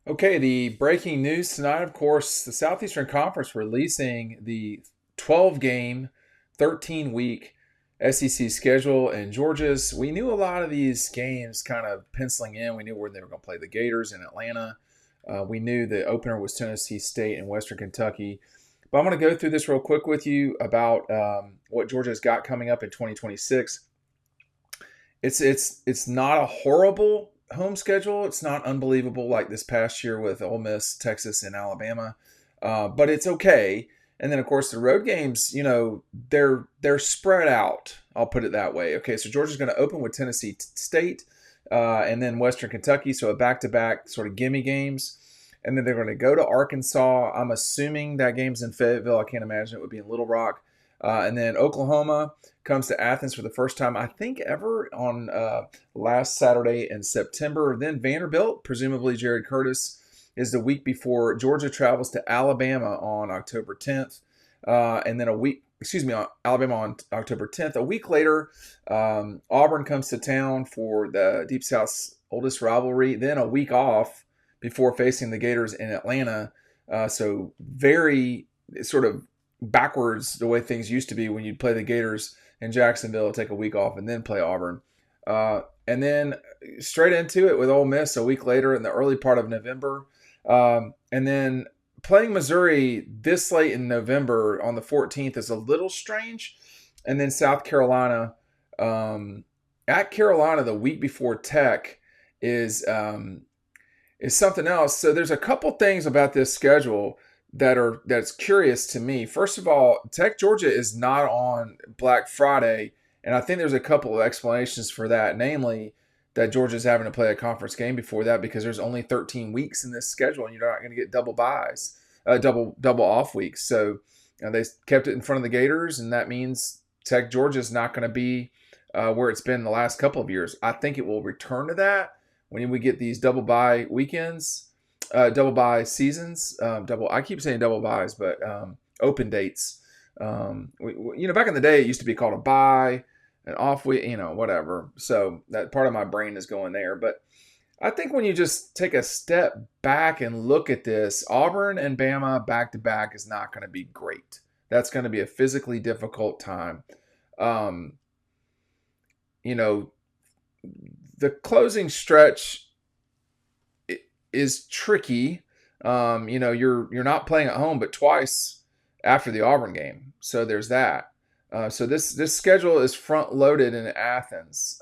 Okay, the breaking news tonight, of course, the Southeastern Conference releasing the 12 game, 13-week SEC schedule. And Georgia's, we knew a lot of these games kind of penciling in. We knew where they were going to play the Gators in Atlanta. We knew the opener was Tennessee State and Western Kentucky. But I'm going to go through this real quick with you about what Georgia's got coming up in 2026. It's not a horrible home schedule. It's not unbelievable like this past year with Ole Miss, Texas, and Alabama, but it's okay. And then of course the road games, they're spread out. I'll put it that way. Okay, so Georgia's going to open with Tennessee State, and then Western Kentucky, so a back-to-back sort of gimme games. And then they're going to go to Arkansas. I'm assuming that game's in Fayetteville. I can't imagine it would be in Little Rock. And then Oklahoma comes to Athens for the first time, I think, ever on last Saturday in September. Then Vanderbilt, presumably Jared Curtis, is the week before Georgia travels to Alabama on October 10th. And then Alabama on October 10th. A week later, Auburn comes to town for the Deep South's oldest rivalry. Then a week off before facing the Gators in Atlanta. So very sort of backwards the way things used to be when you'd play the Gators in Jacksonville, take a week off, and then play Auburn. And then straight into it with Ole Miss a week later in the early part of November. And then playing Missouri this late in November on the 14th is a little strange. And then South Carolina, at Carolina the week before Tech is something else. So there's a couple things about this schedule that's curious to me. First of all, Tech Georgia is not on Black Friday, and I think there's a couple of explanations for that. Namely, that Georgia's having to play a conference game before that because there's only 13 weeks in this schedule, and you're not going to get double buys, double off weeks. So they kept it in front of the Gators, and that means Tech Georgia is not going to be where it's been the last couple of years. I think it will return to that when we get these double bye weekends. Double bye seasons, I keep saying double buys, but open dates. Back in the day, it used to be called a bye, an off week, whatever. So that part of my brain is going there. But I think when you just take a step back and look at this, Auburn and Bama back to back is not going to be great. That's going to be a physically difficult time. The closing stretch is tricky. You're not playing at home, but twice after the Auburn game. So there's that. So this schedule is front loaded in Athens.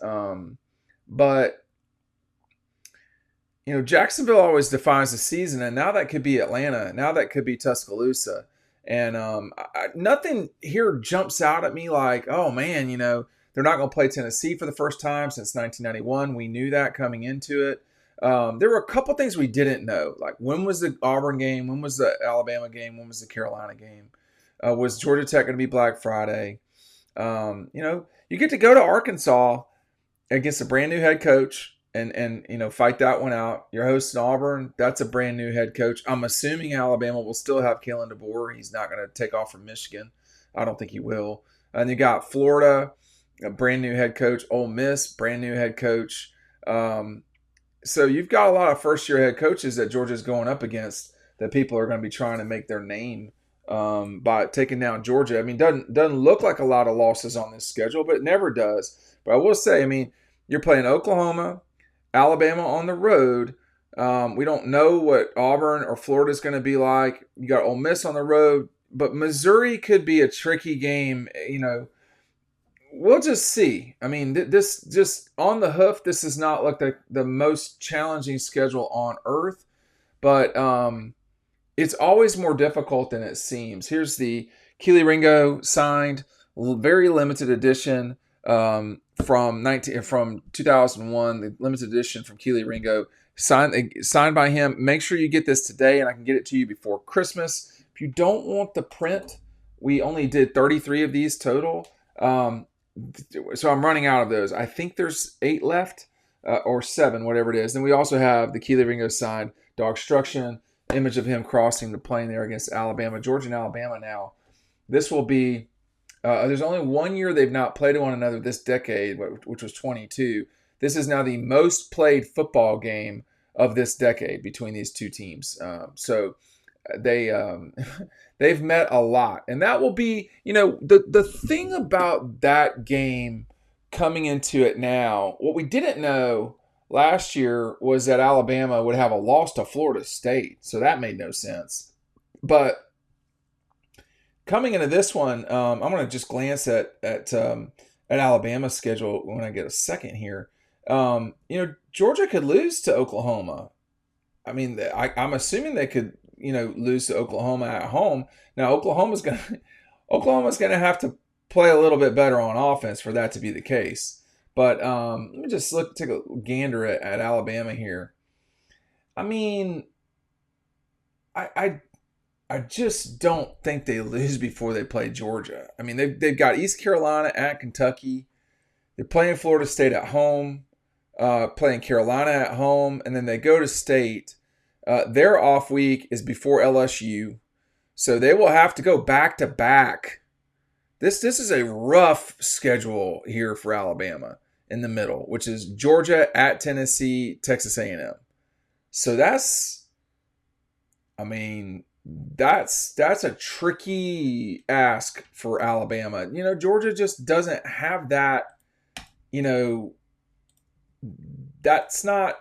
But Jacksonville always defines the season, and now that could be Atlanta. Now that could be Tuscaloosa. And nothing here jumps out at me like, oh man, they're not going to play Tennessee for the first time since 1991. We knew that coming into it. There were a couple things we didn't know, like when was the Auburn game, when was the Alabama game, when was the Carolina game, was Georgia Tech going to be Black Friday? You get to go to Arkansas against a brand new head coach and fight that one out. You're hosting Auburn, that's a brand new head coach. I'm assuming Alabama will still have Kalen DeBoer. He's not going to take off from Michigan. I don't think he will. And you got Florida, a brand new head coach. Ole Miss, brand new head coach. So you've got a lot of first-year head coaches that Georgia's going up against that people are going to be trying to make their name by taking down Georgia. I mean, doesn't look like a lot of losses on this schedule, but it never does. But I will say, you're playing Oklahoma, Alabama on the road. We don't know what Auburn or Florida is going to be like. You got Ole Miss on the road, but Missouri could be a tricky game. We'll just see. This just on the hoof, this is not like the most challenging schedule on earth, but it's always more difficult than it seems. Here's the Keely Ringo signed, very limited edition from 2001. The limited edition from Keely Ringo signed by him. Make sure you get this today, and I can get it to you before Christmas. If you don't want the print, we only did 33 of these total. So I'm running out of those. I think there's 8 left or 7, whatever it is. Then we also have the Keely Ringo signed Dawg image of him crossing the plane there against Alabama. Georgia and Alabama now. This will be, there's only 1 year they've not played one another this decade, which was 22. This is now the most played football game of this decade between these two teams. So they they've met a lot, and that will be, the thing about that game coming into it now. What we didn't know last year was that Alabama would have a loss to Florida State, so that made no sense. But coming into this one, I'm going to just glance at Alabama's schedule when I get a second here. Georgia could lose to Oklahoma. I mean, I'm assuming they could, lose to Oklahoma at home. Now, Oklahoma's going to have to play a little bit better on offense for that to be the case. But let me just take a gander at Alabama here. I mean, I just don't think they lose before they play Georgia. I mean, they've got East Carolina at Kentucky. They're playing Florida State at home, playing Carolina at home, and then they go to State. Their off week is before LSU, so they will have to go back to back. This is a rough schedule here for Alabama in the middle, which is Georgia at Tennessee, Texas A&M. So that's a tricky ask for Alabama. Georgia just doesn't have that. That's not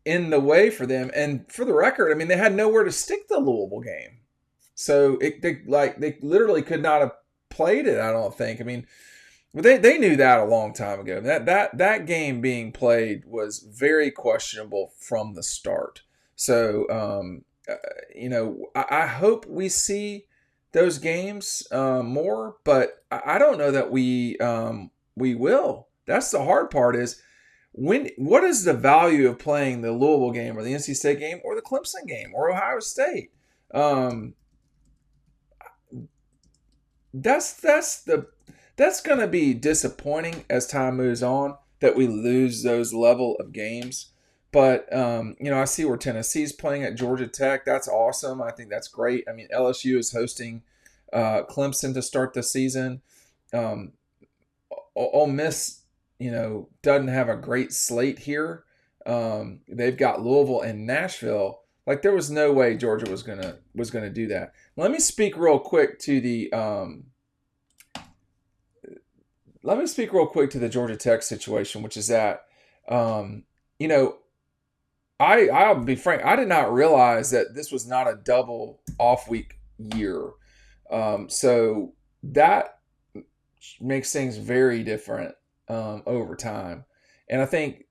in the way for them. And for the record, they had nowhere to stick the Louisville game, so they literally could not have played it. I don't think. But they knew that a long time ago. That game being played was very questionable from the start. So I hope we see those games more, but I don't know that we will. That's the hard part is what is the value of playing the Louisville game or the NC State game or the Clemson game or Ohio State? That's going to be disappointing as time moves on that we lose those level of games. But, I see where Tennessee's playing at Georgia Tech. That's awesome. I think that's great. LSU is hosting Clemson to start the season. Ole Miss, doesn't have a great slate here. They've got Louisville and Nashville. Like, there was no way Georgia was gonna do that. Let me speak real quick to the Georgia Tech situation, which is that, I'll be frank, I did not realize that this was not a double off week year. So that makes things very different over time. And I think,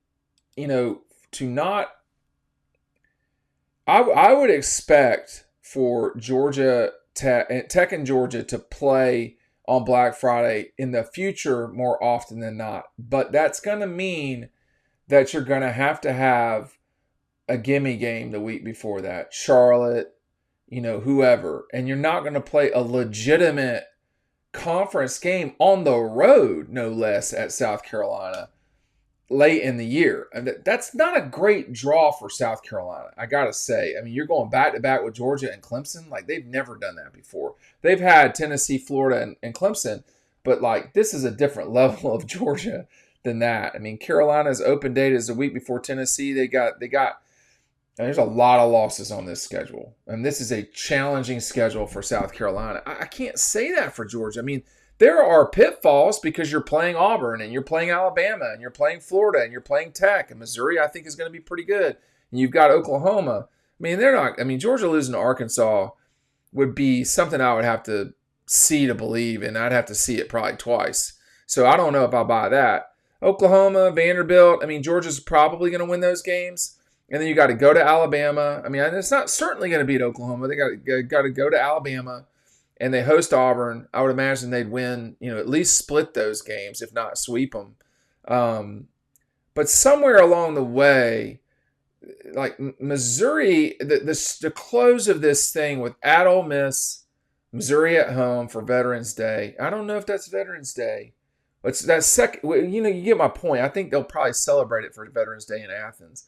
I would expect for Georgia Tech and Georgia to play on Black Friday in the future more often than not. But that's going to mean that you're going to have a gimme game the week before that. Charlotte, whoever. And you're not going to play a legitimate conference game on the road, no less, at South Carolina late in the year. And that's not a great draw for South Carolina, I got to say. You're going back-to-back with Georgia and Clemson. Like, they've never done that before. They've had Tennessee, Florida, and Clemson, but, this is a different level of Georgia than that. Carolina's open date is the week before Tennessee. There's a lot of losses on this schedule, and this is a challenging schedule for South Carolina. I can't say that for Georgia. There are pitfalls because you're playing Auburn, and you're playing Alabama, and you're playing Florida, and you're playing Tech, and Missouri I think is going to be pretty good. And you've got Oklahoma. They're not. Georgia losing to Arkansas would be something I would have to see to believe, and I'd have to see it probably twice. So I don't know if I'll buy that. Oklahoma, Vanderbilt. Georgia's probably going to win those games. And then you got to go to Alabama. It's not certainly going to beat Oklahoma. They got to go to Alabama, and they host Auburn. I would imagine they'd win, at least split those games, if not sweep them. But somewhere along the way, like Missouri, the close of this thing with at Ole Miss, Missouri at home for Veterans Day. I don't know if that's Veterans Day. It's that second. You get my point. I think they'll probably celebrate it for Veterans Day in Athens.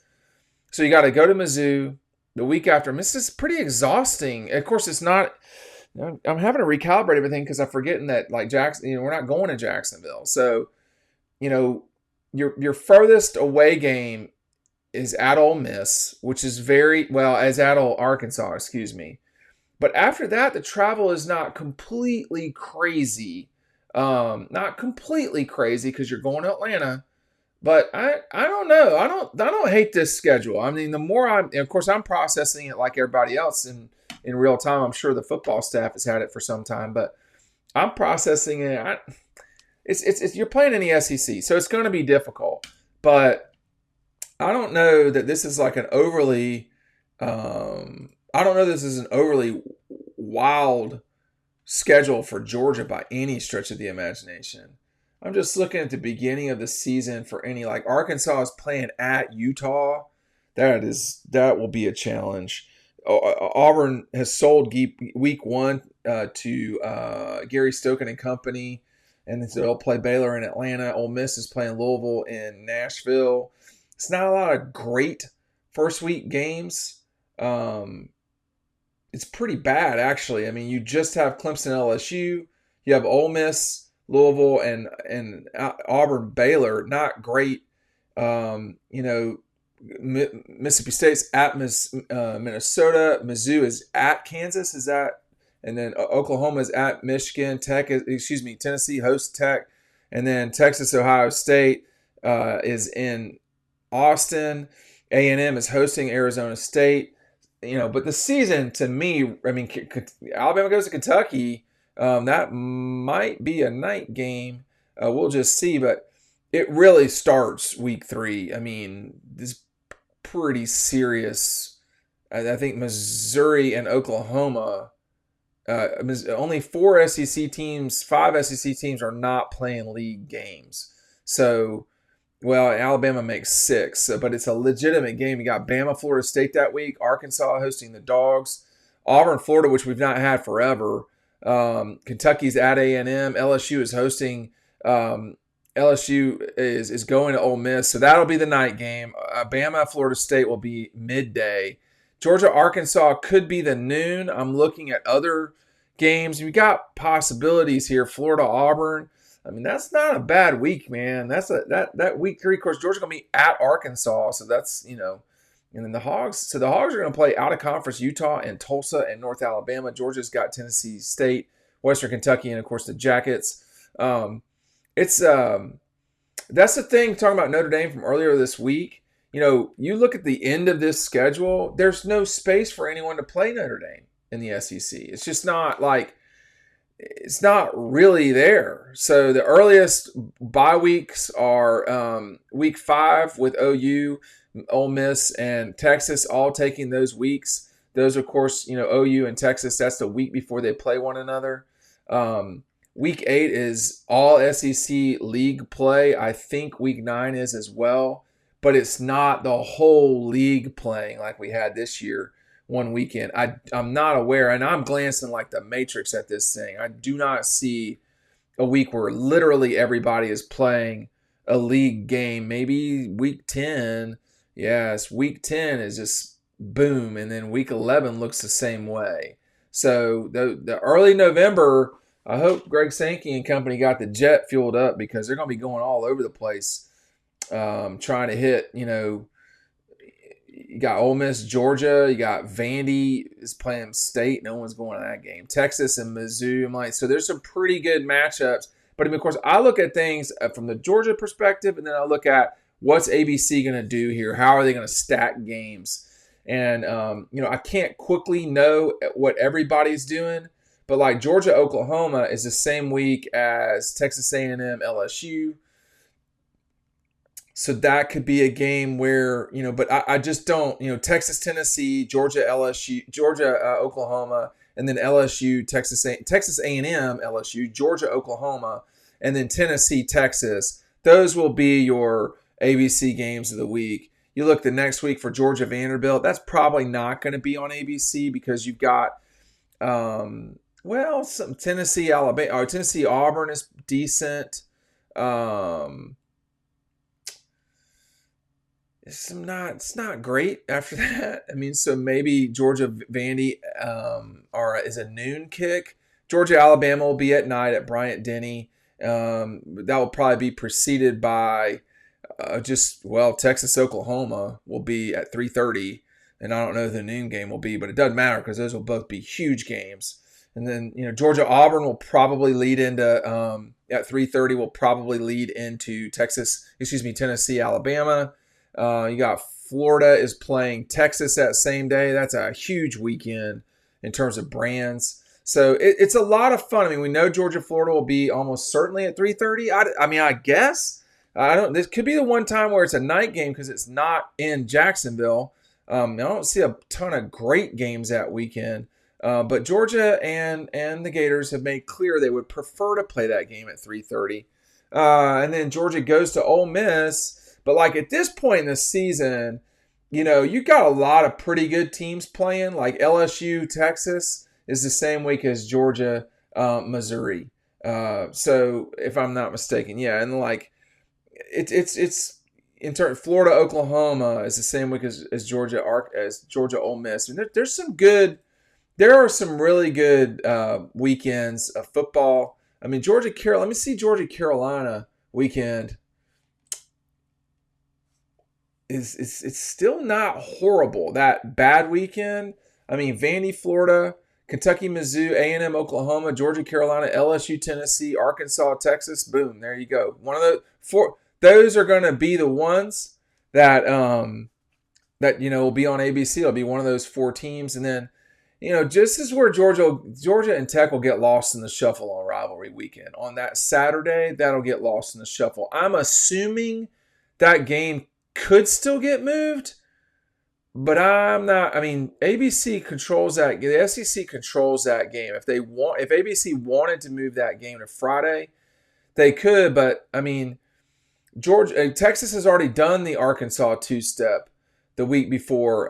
So you got to go to Mizzou the week after. This is pretty exhausting. Of course, it's not. I'm having to recalibrate everything because I'm forgetting that Jackson. We're not going to Jacksonville. So, your furthest away game is at Ole Miss, which is very well as at Arkansas, excuse me. But after that, the travel is not completely crazy. Not completely crazy because you're going to Atlanta. But I don't know. I don't hate this schedule. I mean, the more of course I'm processing it like everybody else in real time. I'm sure the football staff has had it for some time, but I'm processing it. It's you're playing in the SEC, so it's going to be difficult. But I don't know that this is like an overly. I don't know this is an overly wild schedule for Georgia by any stretch of the imagination. I'm just looking at the beginning of the season for any like Arkansas is playing at Utah. That will be a challenge. Auburn has sold week one to Gary Stokan and company, and so they'll play Baylor in Atlanta. Ole Miss is playing Louisville in Nashville. It's not a lot of great first week games. It's pretty bad actually. I mean, you just have Clemson, LSU. You have Ole Miss, Louisville, and Auburn, Baylor. Not great. Mississippi State's at Minnesota. Mizzou is at Kansas. Is that? And then Oklahoma is at Michigan. Tennessee hosts Tech. And then Texas, Ohio State is in Austin. A&M is hosting Arizona State. But the season to me, I mean, Alabama goes to Kentucky. That might be a night game. We'll just see. But it really starts week 3. I mean, this pretty serious. I think Missouri and Oklahoma. Only 5 SEC teams are not playing league games. So, Alabama makes 6, but it's a legitimate game. You got Bama, Florida State that week. Arkansas hosting the Dogs. Auburn, Florida, which we've not had forever. Kentucky's at A&M. LSU is hosting. LSU is going to Ole Miss, so that'll be the night game. Bama, Florida State will be midday. Georgia, Arkansas could be the noon. I'm looking at other games. We got possibilities here. Florida, Auburn. I mean, that's not a bad week, man. That week 3, of course, Georgia's gonna be at Arkansas, so that's and then the Hogs. So the Hogs are gonna play out of conference Utah and Tulsa and North Alabama. Georgia's got Tennessee State, Western Kentucky, and of course the Jackets. That's the thing. Talking about Notre Dame from earlier this week. You look at the end of this schedule. There's no space for anyone to play Notre Dame in the SEC. It's just not like. It's not really there. So the earliest bye weeks are week 5 with OU, Ole Miss, and Texas all taking those weeks. Those, of course, OU and Texas, that's the week before they play one another. Week 8 is all SEC league play. I think week 9 is as well. But it's not the whole league playing like we had this year. One weekend. I'm not aware, and I'm glancing like the Matrix at this thing. I do not see a week where literally everybody is playing a league game. Maybe week 10. Yes, week 10 is just boom, and then week 11 looks the same way. So the early November, I hope Greg Sankey and company got the jet fueled up because they're going to be going all over the place trying to hit, you got Ole Miss, Georgia. You got Vandy is playing State. No one's going to that game. Texas and Mizzou. So there's some pretty good matchups. But of course, I look at things from the Georgia perspective, and then I look at what's ABC going to do here. How are they going to stack games? And I can't quickly know what everybody's doing. But like Georgia, Oklahoma is the same week as Texas A&M, LSU. So that could be a game where, but I just don't, Texas, Tennessee, Georgia, LSU, Georgia, Oklahoma, and then LSU, Texas A&M, LSU, Georgia, Oklahoma, and then Tennessee, Texas. Those will be your ABC games of the week. You look the next week for Georgia, Vanderbilt. That's probably not going to be on ABC because you've got, some Tennessee, Alabama, or Tennessee, Auburn is decent. It's not great after that. I mean, so maybe Georgia Vandy is a noon kick. Georgia Alabama will be at night at Bryant Denny. That will probably be preceded by Texas Oklahoma will be at 3:30, and I don't know who the noon game will be, but it doesn't matter because those will both be huge games. And then Georgia Auburn will probably lead into at 3:30 will probably lead into Tennessee Alabama. You got Florida is playing Texas that same day. That's a huge weekend in terms of brands. So it's a lot of fun. I mean, we know Georgia Florida will be almost certainly at 3:30. I mean, I guess this could be the one time where it's a night game because it's not in Jacksonville. I don't see a ton of great games that weekend. But Georgia and the Gators have made clear they would prefer to play that game at 3:30. And then Georgia goes to Ole Miss. But like at this point in the season, you got a lot of pretty good teams playing. Like LSU, Texas is the same week as Georgia, Missouri. So if I'm not mistaken, yeah, and like it's in turn Florida, Oklahoma is the same week as Georgia Ole Miss. And there are some really good weekends of football. I mean, let me see Georgia Carolina weekend. It's still not horrible. That bad weekend. I mean, Vandy, Florida, Kentucky, Mizzou, A&M, Oklahoma, Georgia, Carolina, LSU, Tennessee, Arkansas, Texas. Boom, there you go. One of the four. Those are going to be the ones that will be on ABC. It'll be one of those four teams, and then just as where Georgia and Tech will get lost in the shuffle on rivalry weekend on that Saturday, that'll get lost in the shuffle. I'm assuming that game could still get moved, but I'm not. I mean, ABC controls that. The SEC controls that game. If ABC wanted to move that game to Friday, they could. But I mean, Texas has already done the Arkansas two-step the week before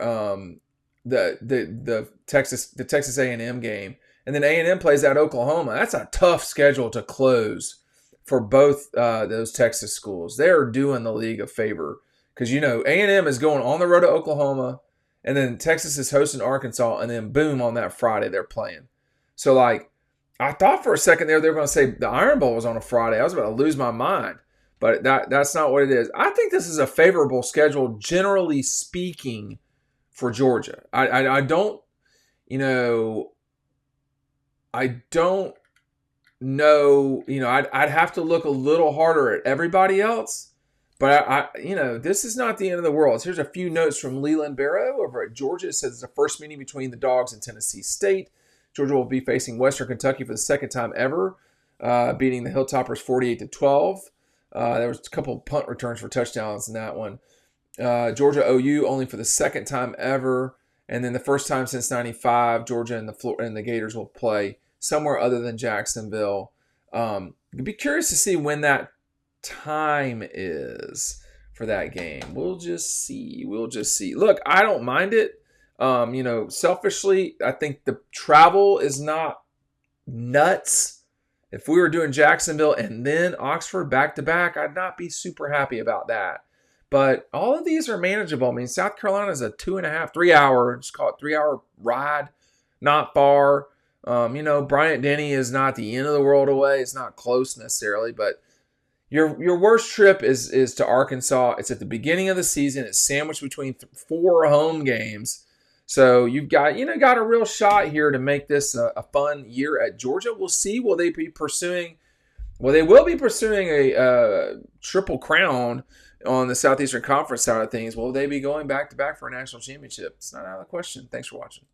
the Texas A&M game, and then A&M plays at Oklahoma. That's a tough schedule to close for both those Texas schools. They're doing the league a favor. Because, A&M is going on the road to Oklahoma, and then Texas is hosting Arkansas, and then boom, on that Friday they're playing. So, like, I thought for a second there they were going to say the Iron Bowl was on a Friday. I was about to lose my mind, but that's not what it is. I think this is a favorable schedule, generally speaking, for Georgia. I don't know. I'd have to look a little harder at everybody else. But this is not the end of the world. Here's a few notes from Leland Barrow over at Georgia. It says it's the first meeting between the Dogs and Tennessee State. Georgia will be facing Western Kentucky for the second time ever, beating the Hilltoppers 48-12. There was a couple of punt returns for touchdowns in that one. Georgia OU only for the second time ever, and then the first time since '95, Georgia and the Gators will play somewhere other than Jacksonville. I'd be curious to see when that time is for that game. We'll just see. Look, I don't mind it. Selfishly, I think the travel is not nuts. If we were doing Jacksonville and then Oxford back to back, I'd not be super happy about that. But all of these are manageable. I mean, South Carolina is a 2.5, 3 hour, just call it 3 hour ride, not far. Bryant Denny is not the end of the world away. It's not close necessarily, but Your worst trip is to Arkansas. It's at the beginning of the season. It's sandwiched between 4 home games. So you've got a real shot here to make this a fun year at Georgia. We'll see. Will they be pursuing? Well, they will be pursuing a triple crown on the Southeastern Conference side of things. Will they be going back to back for a national championship? It's not out of the question. Thanks for watching.